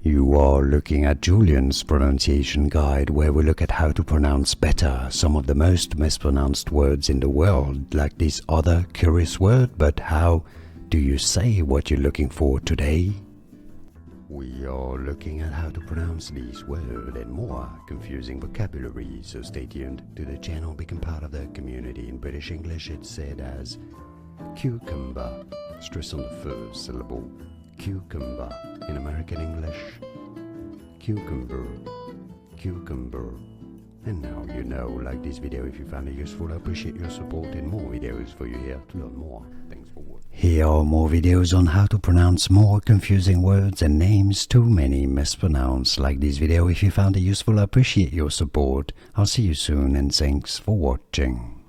You are looking at Julian's pronunciation guide, where we look at how to pronounce better some of the most mispronounced words in the world, like this other curious word. But how do you say what you're looking for today? We are looking at how to pronounce these words and more confusing vocabulary, so stay tuned to the channel, become part of the community. In British English it's said as cucumber, stress on the first syllable, cucumber. In American English, cucumber, cucumber. And now you know. Like this video if you found it useful. I appreciate your support, and more videos for you here to learn more. Thanks for watching. Here are more videos on how to pronounce more confusing words and names too many mispronounced. Like this video if you found it useful. I appreciate your support. I'll see you soon, and thanks for watching.